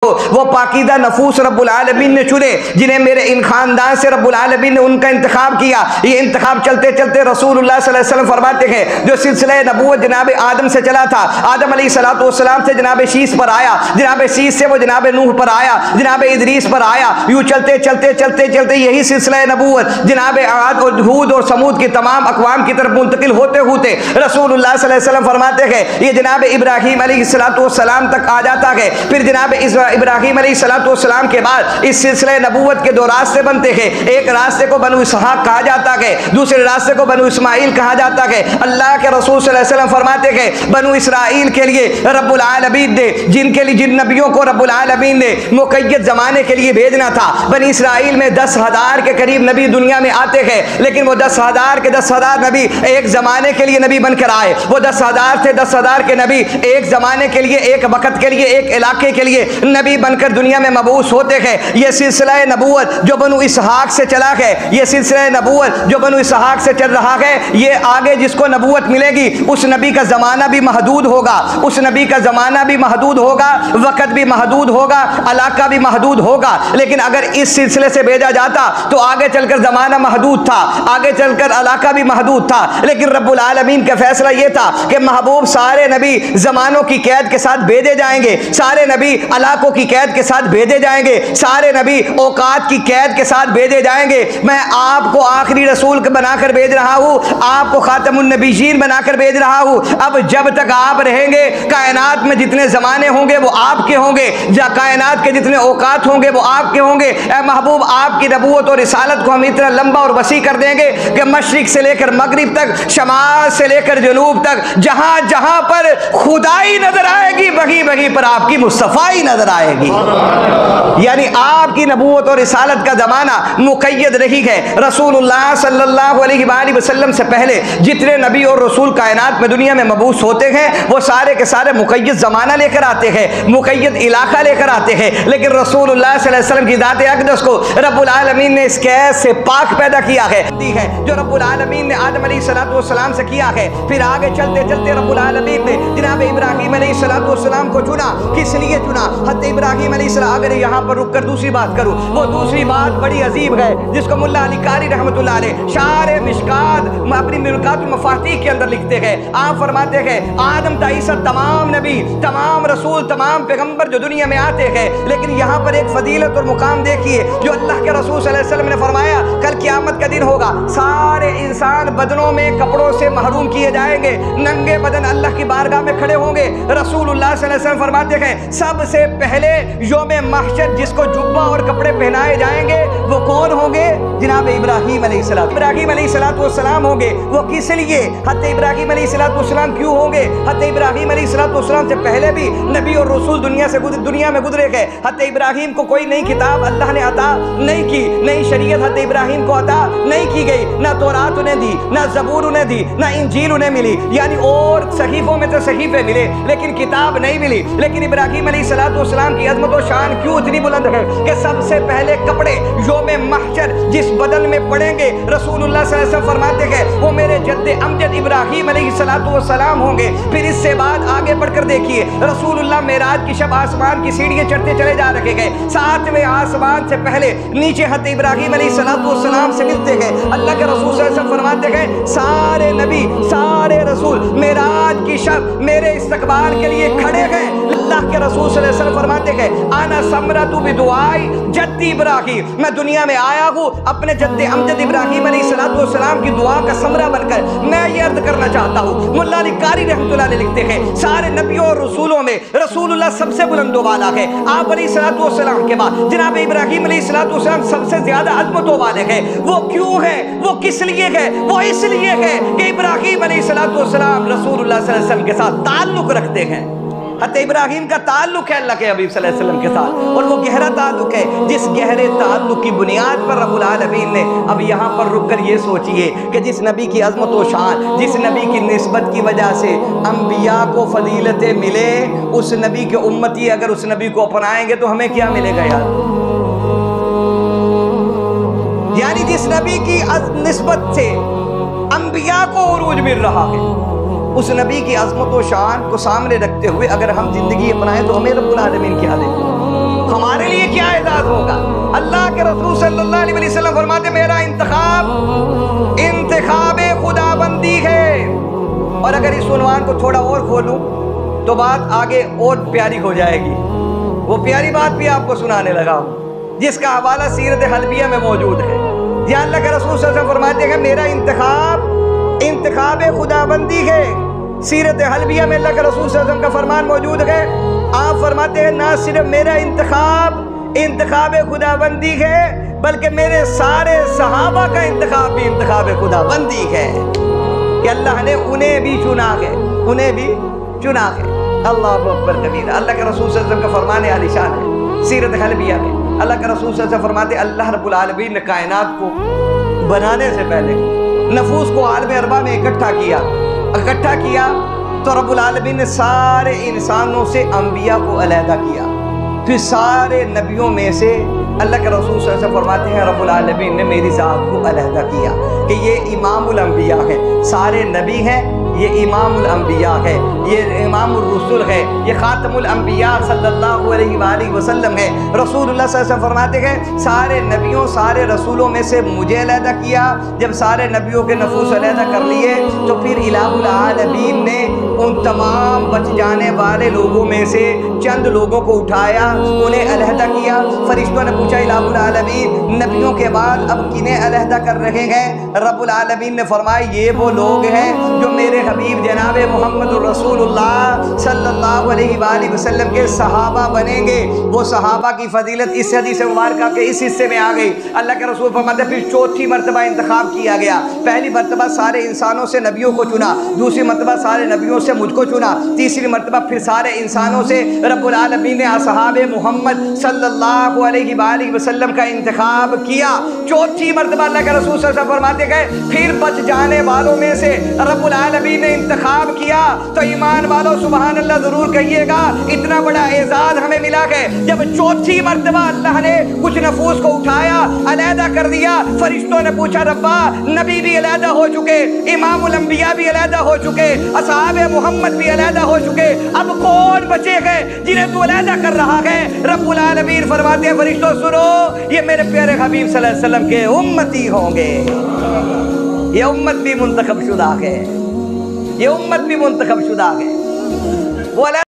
وہ پاکیزہ نفوس رب العالمین نے چنے جنہیں میرے ان خاندان سے رب العالمین نے ان کا انتخاب کیا۔ یہ انتخاب چلتے چلتے رسول اللہ صلی اللہ علیہ وسلم فرماتے ہیں جو سلسلہ نبوت جناب آدم سے چلا تھا، آدم علیہ السلام سے جناب شیس پر آیا، جناب شیس سے وہ جناب نوح پر آیا، جناب ادریس پر آیا، یوں چلتے چلتے چلتے چلتے یہی سلسلہ نبوت جناب عاد اور ہود اور سمود کی تمام اقوام کی طرف منتقل ہوتے ہوتے رسول اللہ صلی اللہ علیہ وسلم فرماتے ہیں یہ جناب ابراہیم علیہ السلام تک آ جاتا ہے۔ پھر جناب ابراہیم علیہ السلام کے بعد اس سلسلہ نبوت کے دو راستے بنتے ہیں، ایک راستے کو بنو اسحاق کہا جاتا ہے، دوسرے راستے کو بنو اسماعیل کہا جاتا ہے۔ اللہ کے رسول صلی اللہ علیہ وسلم فرماتے ہیں بنو اسرائیل کے لیے رب العالمین نے جن نبیوں کو رب العالمین نے مقید زمانے کے لیے بھیجنا تھا، بنی اسرائیل میں 10,000 کے قریب نبی دنیا میں آتے ہیں، لیکن وہ 10,000 کے 10,000 نبی ایک زمانے کے لیے نبی بن کر آئے۔ وہ 10,000 سے 10,000 کے نبی ایک زمانے کے لیے، ایک وقت کے لیے، ایک علاقے کے لیے نبی بن کر دنیا میں مبعوث ہوتے ہیں۔ یہ سلسلہ نبوت جو بنو اسحاق سے چلا ہے، یہ سلسلہ نبوت جو بنو اسحاق سے چل رہا ہے، یہ آگے جس کو نبوت ملے گی اس نبی کا زمانہ بھی محدود ہوگا، اس نبی کا زمانہ بھی محدود ہوگا، وقت بھی محدود ہوگا، علاقہ بھی محدود ہوگا۔ لیکن اگر اس سلسلے سے بھیجا جاتا تو آگے چل کر زمانہ محدود تھا، آگے چل کر علاقہ بھی محدود تھا، لیکن رب العالمین کا فیصلہ یہ تھا کہ محبوب سارے نبی زمانوں کی قید کے ساتھ بھیجے جائیں گے، سارے نبی علاقوں کی قید کے ساتھ بھیجے جائیں گے، سارے نبی اوقات کی قید کے ساتھ بھیجے جائیں گے۔ میں آپ کو آخری رسول بنا کر بھیج رہا ہوں، آپ کو خاتم النبیین بنا کر بھیج رہا ہوں۔ اب جب تک آپ رہیں گے کائنات میں جتنے زمانے ہوں گے وہ آپ کے ہوں گے، کائنات کے جتنے اوقات ہوں گے وہ آپ کے ہوں گے۔ اے محبوب آپ کی نبوت اور رسالت کو ہم اتنا لمبا اور وسیع کر دیں گے کہ مشرق سے لے کر مغرب تک، شمال سے لے کر جنوب تک، جہاں جہاں پر خدائی نظر آئے گی وہیں وہیں پر آپ کی مصطفائی نظر آئے گی۔ یعنی آپ کی نبوت اور رسالت کا زمانہ مقید نہیں ہے۔ رسول اللہ صلی اللہ علیہ وآلہ وسلم سے پہلے جتنے نبی اور رسول کائنات میں دنیا میں مبعوث ہوتے ہیں وہ سارے کے سارے مقید زمانہ لے کر آتے ہیں، مقید علاقہ لے کر آتے ہیں، لیکن رسول اللہ صلی اللہ علیہ وسلم کی ذات اقدس کو رب العالمین نے اس قید سے پاک پیدا کیا ہے، جو رب العالمین نے آدم علیہ السلام سے کیا ہے۔ پھر آگے چلتے چلتے رب العالمین نے جناب ابراہیم علیہ السلام کو چنا، کس لیے چنا؟ حضرت ابراہیم علیہ السلام، اگر یہاں پر رک کر دوسری بات کروں، وہ دوسری بات بڑی عجیب ہے جس کو ملا علی قاری رحمۃ اللہ علیہ شارح مشکات اپنی ملکات المفاتیح کے اندر لکھتے ہیں۔ آپ فرماتے ہیں آدم تا عیسیٰ تمام نبی، تمام رسول، تمام پیغمبر جو دنیا میں آتے ہیں، لیکن یہاں پر ایک فضیلت اور مقام دیکھیے جو اللہ کے رسول صلی اللہ علیہ وسلم نے فرمایا کل قیامت کا دن ہوگا، سارے انسان بدنوں میں کپڑوں سے محروم کیے جائیں گے، ننگے بدن اللہ کی بارگاہ میں کھڑے ہوں گے۔ رسول اللہ صلی اللہ علیہ وسلم فرماتے ہیں سب سے پہلے یوم محشر جس کو جبہ اور کپڑے پہنائے جائیں گے وہ کون ہوں گے؟ جناب ابراہیم علیہ السلام، ابراہیم علیہ السلام ہوں گے۔ وہ کس لیے؟ حضرت ابراہیم علیہ السلام کیوں ہوں گے؟ حضرت ابراہیم علیہ السلام سے پہلے بھی نبی اور رسول دنیا میں گزرے گئے۔ حضرت ابراہیم کو کوئی نئی کتاب اللہ نے عطا نہیں کی، نئی شریعت حضرت ابراہیم کو عطا نہیں کی گئی، نہ تورات انہیں دی، نہ زبور انہیں دی، نہ انجیل انہیں ملی، یعنی اور صحیفوں میں تو صحیفے ملے لیکن کتاب نہیں ملی۔ لیکن ابراہیم علیہ السلام کی عظمت و شان کیوں اتنی بلند ہے کہ سب سے پہلے کپڑے یوم محشر جس بدن میں پڑیں گے رسول اللہ صلی اللہ علیہ وسلم فرماتے ہیں وہ میرے جد امجد ابراہیم علیہ السلام ہوں گے۔ پھر اس سے بعد آگے بڑھ کر دیکھیے رسول اللہ معراج کی شب آسمان کی سیڑھیاں چڑھتے چلے جا رکھے گئے، 7ویں آسمان سے پہلے نیچے حضرت ابراہیم علیہ السلام سے ملتے ہیں۔ اللہ کے رسول صلی اللہ علیہ وسلم فرماتے ہیں سارے نبی، سارے رسول معراج کی شب میرے استقبال کے لیے کھڑے ہیں۔ اللہ کے رسول صلی اللہ علیہ وسلم فرماتے ہیں انا ثمرۃ بدعائی جدی ابراہیم، میں دنیا میں آیا ہوں اپنے جد امجد ابراہیم علیہ السلام کی دعا کا ثمرہ بن کر۔ میں یہ عرض کرنا چاہتا ہوں، ملا علی قاری رحمۃ اللہ علیہ لکھتے ہیں سارے نبیوں اور رسولوں میں رسول اللہ سب سے بلند و بالا ہے۔ آپ علیہ السلام کے بعد جناب ابراہیم علیہ السلام سب سے زیادہ عظمت و بالغ ہے۔ وہ کیوں ہے؟ وہ کس لیے ہے؟ وہ اس لیے ہے کہ ابراہیم علیہ السلام رسول اللہ صلی اللہ علیہ وسلم کے ساتھ تعلق رکھتے ہیں۔ حضرت ابراہیم کا تعلق ہے اللہ کے حبیب صلی اللہ علیہ وسلم کے ساتھ، اور وہ گہرا تعلق ہے جس گہرے تعلق کی بنیاد پر رب العالمین نے اب یہاں پر رک کر یہ سوچئے کہ جس نبی کی عظمت و شان، جس نبی کی نسبت کی وجہ سے انبیاء کو فضیلتیں ملے، اس نبی کے امتی اگر اس نبی کو اپنائیں گے تو ہمیں کیا ملے گا یار؟ یعنی جس نبی کی نسبت سے انبیاء کو عروج مل رہا ہے، اس نبی کی عظمت و شان کو سامنے رکھتے ہوئے اگر ہم زندگی اپنائیں تو ہمیں رب العالمین کیا دے گا؟ ساتھ ہوگا۔ اللہ کے رسول صلی اللہ علیہ وسلم فرماتے میرا انتخاب خدا بندی ہے۔ اور اگر اس عنوان کو تھوڑا اور کھولوں تو بات آگے اور پیاری ہو جائے گی۔ وہ پیاری بات بھی آپ کو سنانے لگا ہوں جس کا حوالہ سیرت حلبیہ میں موجود ہے۔ یا اللہ کے رسول صلی اللہ علیہ وسلم فرماتے ہیں میرا انتخاب خدا بندی ہے۔ سیرت حلبیہ میں اللہ کے رسول صلی اللہ علیہ وسلم کا فرمان موجود ہے۔ آپ فرماتے ہیں نہ صرف میرا انتخاب خدا بندی ہے بلکہ میرے سارے صحابہ کا انتخاب بھی انتخاب خدا بندی ہے کہ اللہ نے انہیں بھی چنا ہے۔ اللہ اکبر کبیرہ۔ اللہ کے رسول صلی اللہ علیہ وسلم کا فرمان عالی شان ہے سیرت حلبیہ میں۔ اللہ کے رسول صلی اللہ علیہ وسلم فرماتے اللہ رب العالمین نے کائنات کو بنانے سے پہلے نفوس کو عالم اربع میں اکٹھا کیا تو رب العالمین نے سارے انسانوں سے انبیاء کو علیحدہ کیا، پھر سارے نبیوں میں سے اللہ کے رسول صلی اللہ علیہ وسلم فرماتے ہیں رب العالمین نے میری ذات کو علیحدہ کیا کہ یہ امام الانبیاء ہے۔ سارے نبی ہیں، یہ امام الانبیاء ہے، یہ امام الرسل ہے، یہ خاتم الانبیاء صلی اللہ علیہ وآلہ وسلم ہے۔ رسول اللہ صلی اللہ علیہ وسلم فرماتے ہیں سارے نبیوں سارے رسولوں میں سے مجھے علیحدہ کیا۔ جب سارے نبیوں کے نفوس علیحدہ کر لیے تو پھر الہ العالمین نے ان تمام بچ جانے والے لوگوں میں سے چند لوگوں کو اٹھایا، انہیں علیحدہ کیا۔ فرشتوں نے پوچھا الہ العالمین نبیوں کے بعد اب کنہیں علیحدہ کر رہے ہیں؟ رب العالمین نے فرمایا یہ وہ لوگ ہیں جو میرے حبیب جناب محمد الرسول اللہ صلی اللہ علیہ وآلہ وسلم کے صحابہ بنیں گے۔ وہ صحابہ کی فضیلت اس حدیث مبارکہ کے اس حصے میں آ گئی۔ اللہ کے رسول فرماتے پھر چوتھی مرتبہ انتخاب کیا گیا۔ پہلی مرتبہ سارے انسانوں سے نبیوں کو چنا، دوسری مرتبہ سارے نبیوں سے مجھ کو چنا، تیسری مرتبہ پھر سارے انسانوں سے رب العالمین نے اصحاب محمد صلی اللہ علیہ وآلہ وسلم کا انتخاب کیا۔ چوتھی مرتبہ اللہ کے رسول صلی اللہ علیہ وسلم فرماتے گئے پھر بچ جانے والوں میں سے رب العالمین نے انتخاب کیا۔ تو ایمان والوں سبحان اللہ ضرور کہیے گا اتنا بڑا اعزاز ہمیں ملا ہے جب چوتھی مرتبہ اللہ نے کچھ نفوس کو اٹھایا، علیحدہ کر دیا۔ فرشتوں نے پوچھا ربا نبی بھی علیحدہ ہو چکے، امام الانبیاء بھی علیحدہ ہو چکے، اصحاب محمد بھی علیحدہ ہو چکے، اب کون بچے گئے جنہیں تو علیحدہ کر رہا ہے؟ رب العالمین فرماتے ہیں فرشتوں سنو یہ میرے پیارے حبیب صلی اللہ علیہ وسلم کے امتی ہوں گے۔ یہ امت بھی منتخب شدہ ہے، یہ امت بھی منتخب شدہ ہے۔ وہ